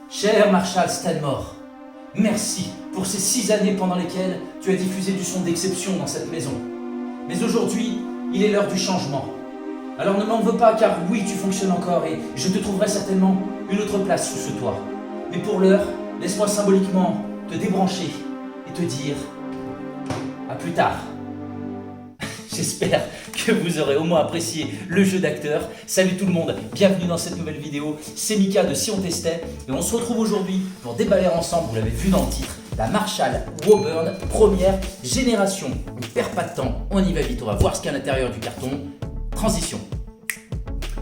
Cher Marshall Stanmore, merci pour ces 6 années pendant lesquelles tu as diffusé du son d'exception dans cette maison. Mais aujourd'hui, il est l'heure du changement. Alors ne m'en veux pas car oui, tu fonctionnes encore et je te trouverai certainement une autre place sous ce toit. Mais pour l'heure, laisse-moi symboliquement te débrancher et te dire à plus tard. J'espère que vous aurez au moins apprécié le jeu d'acteur. Salut tout le monde, bienvenue dans cette nouvelle vidéo. C'est Mika de Si on testait et on se retrouve aujourd'hui pour déballer ensemble, vous l'avez vu dans le titre, la Marshall Woburn première génération. On ne perd pas de temps, on y va vite, on va voir ce qu'il y a à l'intérieur du carton. Transition.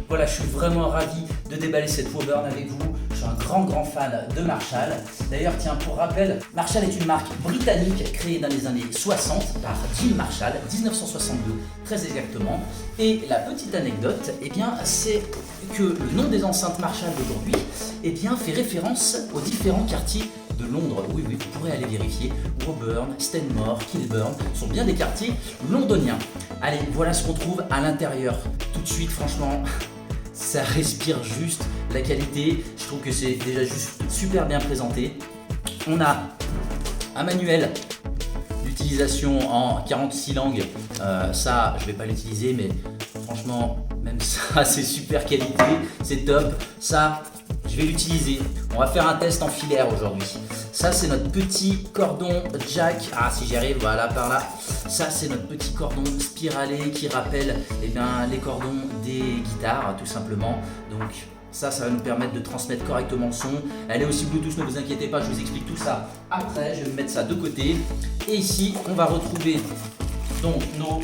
Voilà, je suis vraiment ravi de déballer cette Woburn avec vous. Je suis un grand fan de Marshall. D'ailleurs, tiens, pour rappel, Marshall est une marque britannique créée dans les années 60 par Jim Marshall, 1962 très exactement. Et la petite anecdote, eh bien, c'est que le nom des enceintes Marshall d'aujourd'hui, eh bien, fait référence aux différents quartiers de Londres. Oui, vous pourrez aller vérifier. Woburn, Stanmore, Kilburn sont bien des quartiers londoniens. Allez, voilà ce qu'on trouve à l'intérieur. Tout de suite, franchement, ça respire juste la qualité. Je trouve que c'est déjà juste super bien présenté. On a un manuel d'utilisation en 46 langues. Ça, je vais pas l'utiliser, mais franchement, même ça, c'est super qualité. C'est top. Ça, je vais l'utiliser. On va faire un test en filaire aujourd'hui. Ça, c'est notre petit cordon jack. Ah, si j'y arrive, voilà, par là. Ça, c'est notre petit cordon spiralé qui rappelle les cordons des guitares, tout simplement. Donc, ça va nous permettre de transmettre correctement le son. Elle est aussi Bluetooth, ne vous inquiétez pas, je vous explique tout ça après. Je vais mettre ça de côté. Et ici, on va retrouver donc nos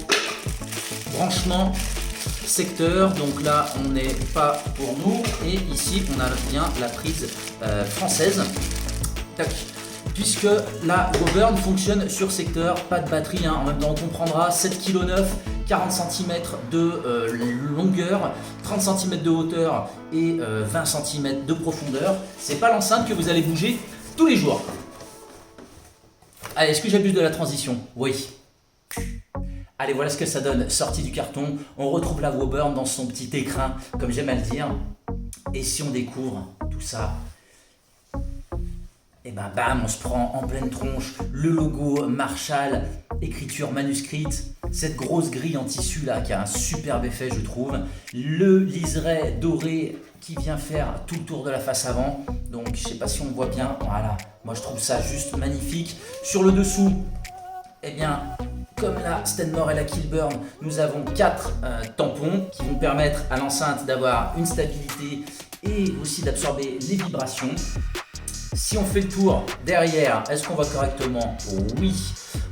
branchements secteur, donc là on n'est pas pour nous, et ici on a bien la prise française. Tac. Puisque la Woburn fonctionne sur secteur, pas de batterie, hein. En même temps on comprendra, 7,9 kg, 40 cm de longueur, 30 cm de hauteur et 20 cm de profondeur. C'est pas l'enceinte que vous allez bouger tous les jours. Allez, est-ce que j'abuse de la transition? Oui. Allez, voilà ce que ça donne, sortie du carton. On retrouve la Woburn dans son petit écrin, comme j'aime à le dire. Et si on découvre tout ça, et ben bam, on se prend en pleine tronche le logo Marshall, écriture manuscrite, cette grosse grille en tissu là qui a un superbe effet je trouve, le liseré doré qui vient faire tout le tour de la face avant. Donc je sais pas si on voit bien, voilà, moi je trouve ça juste magnifique. Sur le dessous, eh bien, comme la Stanmore et la Kilburn, nous avons 4 tampons qui vont permettre à l'enceinte d'avoir une stabilité et aussi d'absorber les vibrations. Si on fait le tour derrière, est-ce qu'on voit correctement? Oui.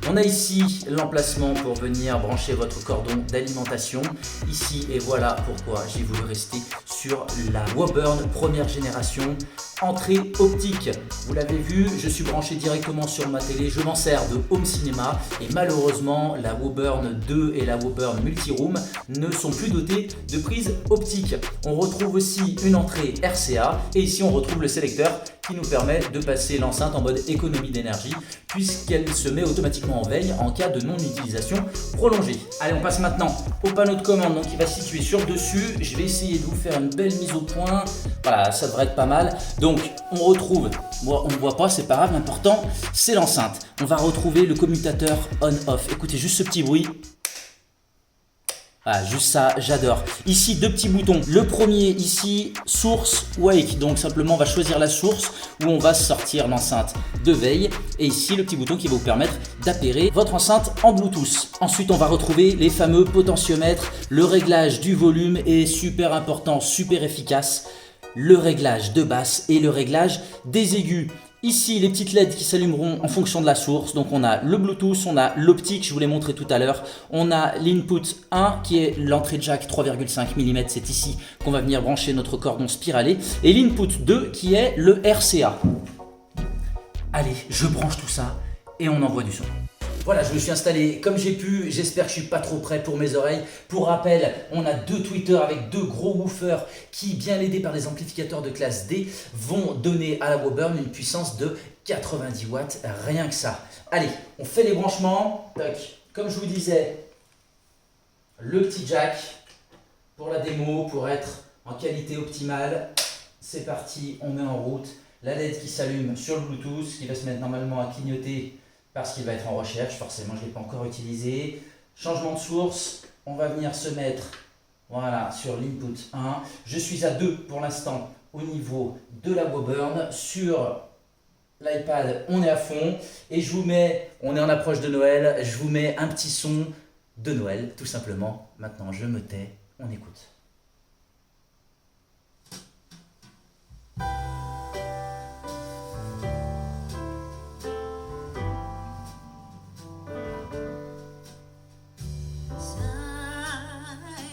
On a ici l'emplacement pour venir brancher votre cordon d'alimentation. Ici, et voilà pourquoi j'ai voulu rester sur la Woburn première génération. Entrée optique, vous l'avez vu, je suis branché directement sur ma télé, je m'en sers de home cinéma et malheureusement la Woburn 2 et la Woburn Multiroom ne sont plus dotées de prise optique. On retrouve aussi une entrée RCA et ici on retrouve le sélecteur qui nous permet de passer l'enceinte en mode économie d'énergie puisqu'elle se met automatiquement en veille en cas de non-utilisation prolongée. Allez, on passe maintenant au panneau de commande, donc il va se situer sur le dessus. Je vais essayer de vous faire une belle mise au point. Voilà, ça devrait être pas mal. Donc on retrouve, bon, on ne voit pas, c'est pas grave, l'important c'est l'enceinte. On va retrouver le commutateur on-off. Écoutez juste ce petit bruit. Ah, juste ça, j'adore. Ici, 2 petits boutons. Le premier ici, source wake. Donc simplement, on va choisir la source où on va sortir l'enceinte de veille. Et ici, le petit bouton qui va vous permettre d'appairer votre enceinte en Bluetooth. Ensuite, on va retrouver les fameux potentiomètres. Le réglage du volume est super important, super efficace. Le réglage de basse et le réglage des aigus. Ici, les petites LED qui s'allumeront en fonction de la source. Donc, on a le Bluetooth, on a l'optique, je vous l'ai montré tout à l'heure. On a l'input 1 qui est l'entrée jack 3,5 mm. C'est ici qu'on va venir brancher notre cordon spiralé. Et l'input 2 qui est le RCA. Allez, je branche tout ça et on envoie du son. Voilà, je me suis installé comme j'ai pu, j'espère que je suis pas trop près pour mes oreilles. Pour rappel, on a 2 tweeters avec 2 gros woofers qui, bien aidés par des amplificateurs de classe D, vont donner à la Woburn une puissance de 90 watts, rien que ça. Allez, on fait les branchements. Tac. Comme je vous disais, le petit jack pour la démo, pour être en qualité optimale. C'est parti, on met en route. La LED qui s'allume sur le Bluetooth, qui va se mettre normalement à clignoter parce qu'il va être en recherche. Forcément, je ne l'ai pas encore utilisé. Changement de source, on va venir se mettre voilà, sur l'input 1. Je suis à 2 pour l'instant au niveau de la Woburn. Sur l'iPad, on est à fond. Et je vous mets, on est en approche de Noël, je vous mets un petit son de Noël, tout simplement. Maintenant, je me tais, on écoute.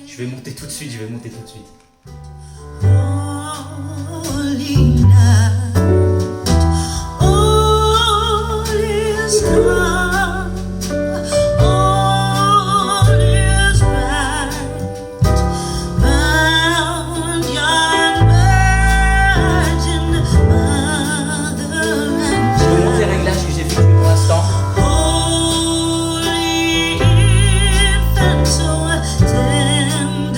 Je vais monter tout de suite, Holy night, all is calm, all is bright, round yon virgin mother and Je vais monter les réglages que j'ai effectués pour l'instant. holy infant, so tender and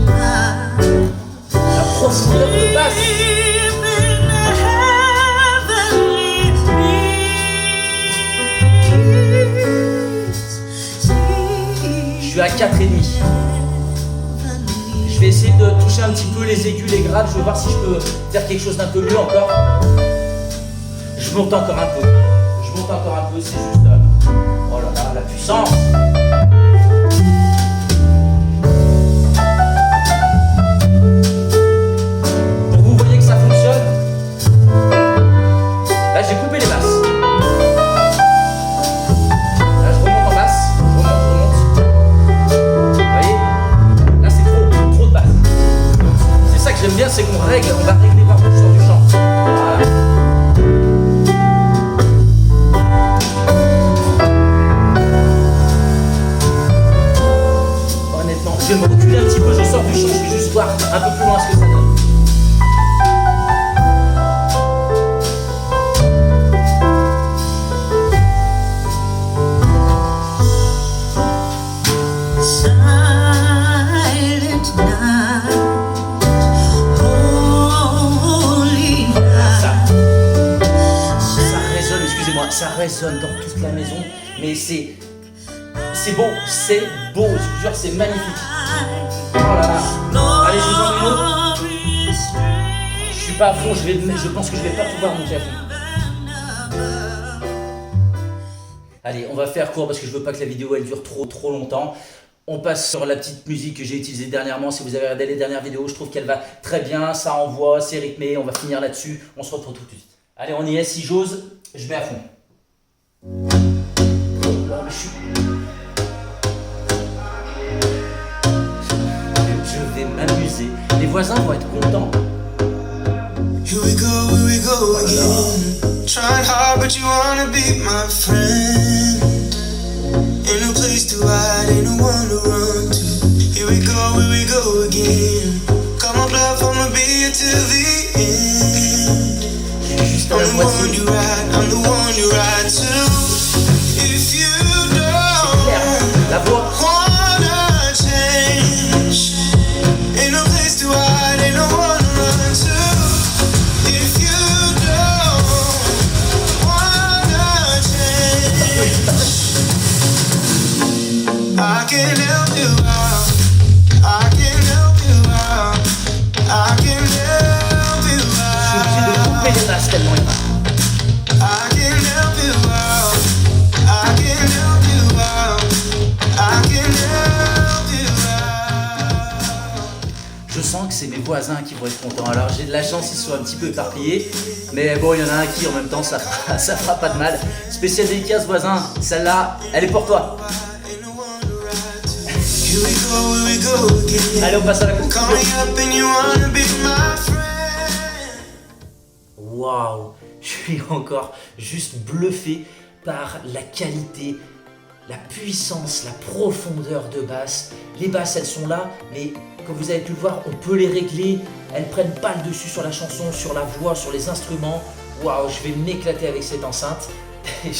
mild. La profondeur de basse. Je suis à 4,5. Je vais essayer de toucher un petit peu les aigus, les graves. Je vais voir si je peux faire quelque chose d'un peu mieux encore. Je monte encore un peu. C'est juste... oh là là, la puissance. Pour que vous voyez que ça fonctionne. Là, j'ai coupé les basses. Là, je remonte en basse. Je remonte. Vous voyez? Là, c'est trop de basses. C'est ça que j'aime bien, c'est qu'on va régler partout sur du chant. Voilà. Honnêtement, je vais me reculer un petit peu, je sors du chant, je vais juste voir un peu plus loin ce que ça donne. Silent night, holy night. Ça résonne, excusez-moi, ça résonne dans toute la maison, mais c'est beau, je vous jure, c'est magnifique. Oh là là, allez, je vous en mets une autre. Je suis pas à fond, je pense que je vais pas pouvoir monter à fond. Allez, on va faire court parce que je veux pas que la vidéo elle dure trop longtemps. On passe sur la petite musique que j'ai utilisée dernièrement. Si vous avez regardé les dernières vidéos, je trouve qu'elle va très bien, ça envoie, c'est rythmé, on va finir là-dessus. On se retrouve tout de suite. Allez, on y est, si j'ose, je mets à fond. Je vais m'amuser. Les voisins vont être contents. Here we go again. Trying hard, but you wanna be my friend. Ain't no place to hide, ain't no one to run to. Here we go again. Come on, love, I'ma be here till the end. Juste à la I'm the one moitié. you ride, I'm the one you ride to. If you don't La voix. wanna change, ain't no place to hide, ain't no one to run to. If you don't wanna change, I can help you out. I can help you out. I can help you Je suis obligé de couper out. les basses tellement il va. I can help you out. I can help you out. I can help you out. Je sens que c'est mes voisins qui vont être contents. Alors j'ai de la chance qu'ils soient un petit peu éparpillés. Mais bon, il y en a un qui en même temps ça fera pas de mal. Spécial dédicace voisin, celle-là, elle est pour toi. Ain't no one to ride to. Here we go again. Allez, on passe à la Call conclusion. me up and you wanna be my friend. Waouh, je suis encore juste bluffé par la qualité, la puissance, la profondeur de basse. Les basses, elles sont là, mais comme vous avez pu le voir, on peut les régler. Elles prennent pas le dessus sur la chanson, sur la voix, sur les instruments. Waouh, je vais m'éclater avec cette enceinte. Je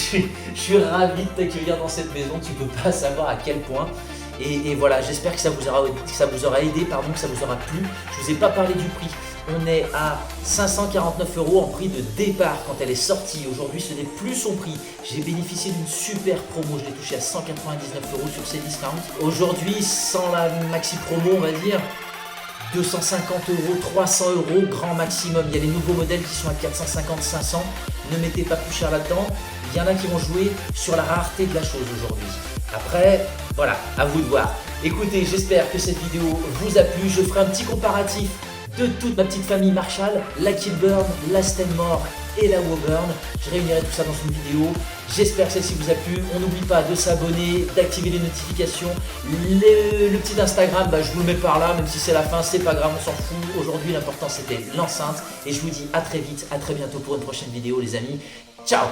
suis ravi de t'accueillir dans cette maison, tu peux pas savoir à quel point. Et voilà, j'espère que ça vous aura aidé, pardon, que ça vous aura plu. Je vous ai pas parlé du prix. On est à 549 € en prix de départ quand elle est sortie. Aujourd'hui, ce n'est plus son prix. J'ai bénéficié d'une super promo. Je l'ai touché à 199 € sur Cdiscount. Aujourd'hui, sans la maxi promo, on va dire 250 €, 300 € grand maximum. Il y a les nouveaux modèles qui sont à 450, 500. Ne mettez pas plus cher là-dedans. Il y en a qui vont jouer sur la rareté de la chose aujourd'hui. Après, voilà, à vous de voir. Écoutez, j'espère que cette vidéo vous a plu. Je ferai un petit comparatif de toute ma petite famille Marshall, la Kilburn, la Stenmore et la Woburn. Je réunirai tout ça dans une vidéo. J'espère que celle-ci vous a plu. On n'oublie pas de s'abonner, d'activer les notifications. Le petit Instagram, je vous le mets par là, même si c'est la fin, c'est pas grave, on s'en fout. Aujourd'hui, l'important c'était l'enceinte. Et je vous dis à très vite, à très bientôt pour une prochaine vidéo, les amis. Ciao!